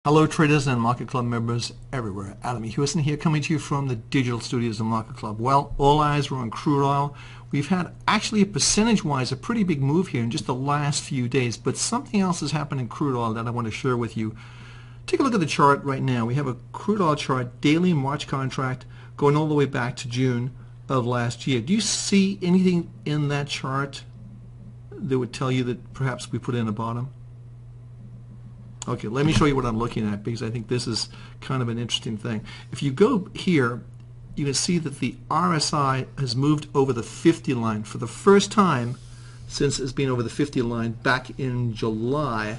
Hello traders and Market Club members everywhere. Adam Hewison here, coming to you from the digital studios of Market Club. Well, all eyes were on crude oil. We've had actually percentage-wise a pretty big move here in just the last few days, but something else has happened in crude oil that I want to share with you. Take a look at the chart right now. We have a crude oil chart, daily March contract, going all the way back to June of last year. Do you see anything in that chart that would tell you that perhaps we put in a bottom? Okay, let me show you what I'm looking at, because I think this is kind of an interesting thing. If you go here, you can see that the RSI has moved over the 50 line for the first time since it's been over the 50 line back in July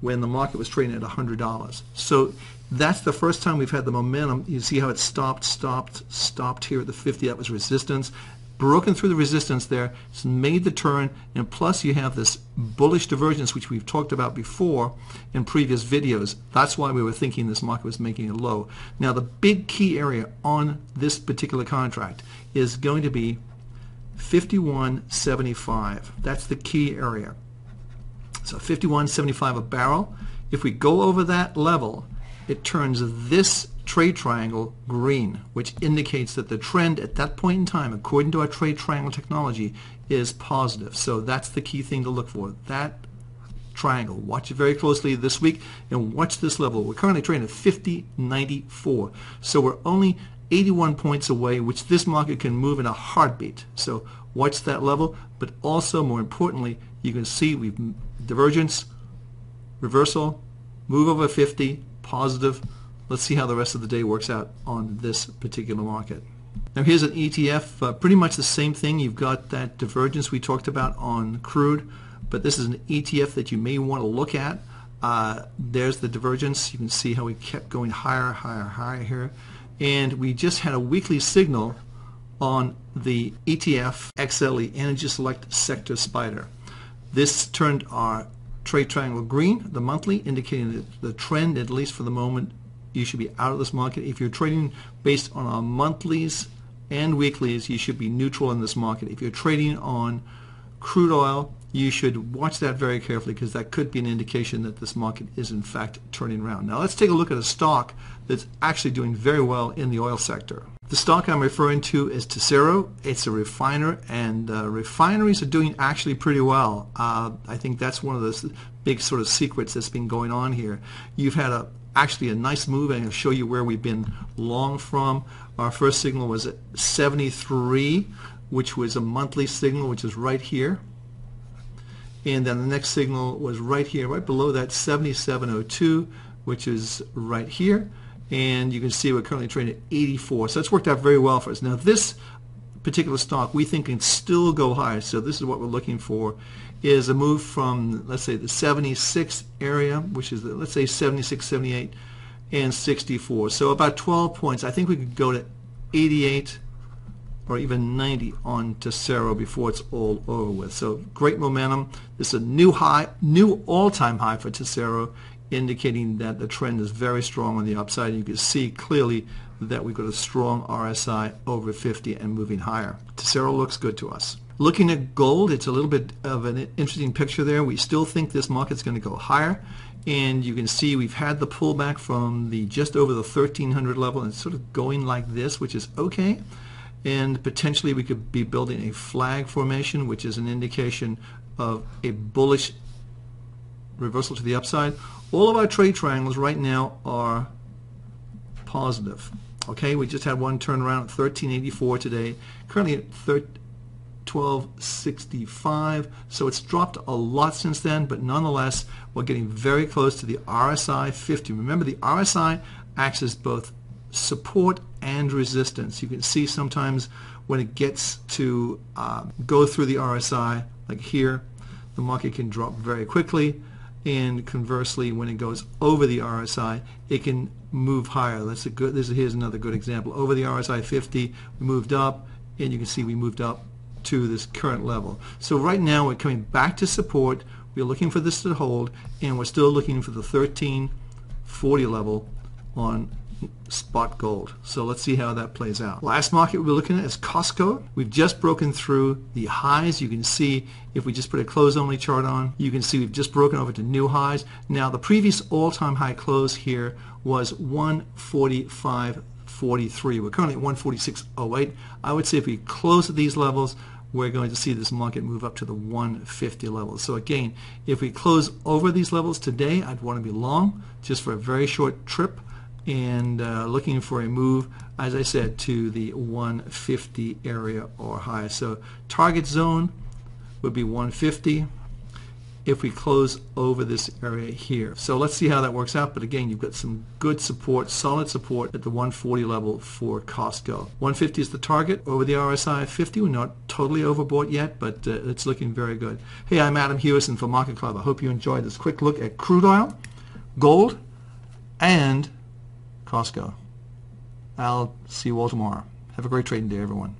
when the market was trading at $100. So that's the first time we've had the momentum. You see how it stopped here at the 50. That was resistance. Broken through the resistance there, it's made the turn, and plus you have this bullish divergence which we've talked about before in previous videos. That's why we were thinking this market was making a low. Now the big key area on this particular contract is going to be 51.75. That's the key area. So 51.75 a barrel. If we go over that level, it turns this trade triangle green, which indicates that the trend at that point in time, according to our trade triangle technology, is positive. So that's the key thing to look for, that triangle. Watch it very closely this week and watch this level. We're currently trading at 50.94, so we're only 81 points away, which this market can move in a heartbeat. So watch that level, but also more importantly, you can see we've divergence, reversal, move over 50, positive. Let's see how the rest of the day works out on this particular market. Now here's an ETF, pretty much the same thing. You've got that divergence we talked about on crude, but this is an ETF that you may want to look at. There's the divergence. You can see how we kept going higher, higher, higher here. And we just had a weekly signal on the ETF XLE, Energy Select Sector Spider. This turned our trade triangle green, the monthly, indicating that the trend, at least for the moment, you should be out of this market. If you're trading based on our monthlies and weeklies, you should be neutral in this market. If you're trading on crude oil, you should watch that very carefully, because that could be an indication that this market is in fact turning around. Now let's take a look at a stock that's actually doing very well in the oil sector. The stock I'm referring to is Tesoro. It's a refiner, and refineries are doing actually pretty well. I think that's one of those big sort of secrets that's been going on here. You've had actually a nice move, and I'll show you where we've been long from. Our first signal was at 73, which was a monthly signal, which is right here. And then the next signal was right here, right below that, 77.02, which is right here. And you can see we're currently trading at 84. So it's worked out very well for us. Now this particular stock we think can still go higher. So this is what we're looking for, is a move from, let's say, the 76 area, which is, let's say, 76, 78, and 64. So about 12 points. I think we could go to 88 or even 90 on Tesoro before it's all over with. So great momentum. This is a new high, new all-time high for Tesoro, indicating that the trend is very strong on the upside. You can see clearly that we've got a strong RSI over 50 and moving higher. Tesoro looks good to us. Looking at gold, it's a little bit of an interesting picture there. We still think this market's going to go higher, and you can see we've had the pullback from the just over the 1300 level, and it's sort of going like this, which is okay. And potentially we could be building a flag formation, which is an indication of a bullish reversal to the upside. All of our trade triangles right now are positive. Okay, we just had one turn around at 1384 today, currently at 1265, so it's dropped a lot since then, but nonetheless we're getting very close to the RSI 50. Remember, the RSI acts as both support and resistance. You can see sometimes when it gets to go through the RSI, like here, the market can drop very quickly, and conversely, when it goes over the RSI, it can move higher. Here's another good example. Over the RSI 50, we moved up, and you can see we moved up to this current level. So right now we're coming back to support. We're looking for this to hold, and we're still looking for the 1340 level on spot gold. So let's see how that plays out. Last market we're looking at is Costco. We've just broken through the highs. You can see if we just put a close only chart on, you can see we've just broken over to new highs. Now the previous all-time high close here was 145.43. We're currently at 146.08. I would say if we close at these levels, we're going to see this market move up to the 150 levels. So again, if we close over these levels today, I'd want to be long just for a very short trip, and looking for a move, as I said, to the 150 area or higher. So target zone would be 150 if we close over this area here. So let's see how that works out. But again, you've got some good support, solid support at the 140 level for Costco. 150 is the target over the RSI 50. We're not totally overbought yet, but it's looking very good. Hey, I'm Adam Hewison for Market Club. I hope you enjoyed this quick look at crude oil, gold, and Costco. I'll see you all tomorrow. Have a great trading day, everyone.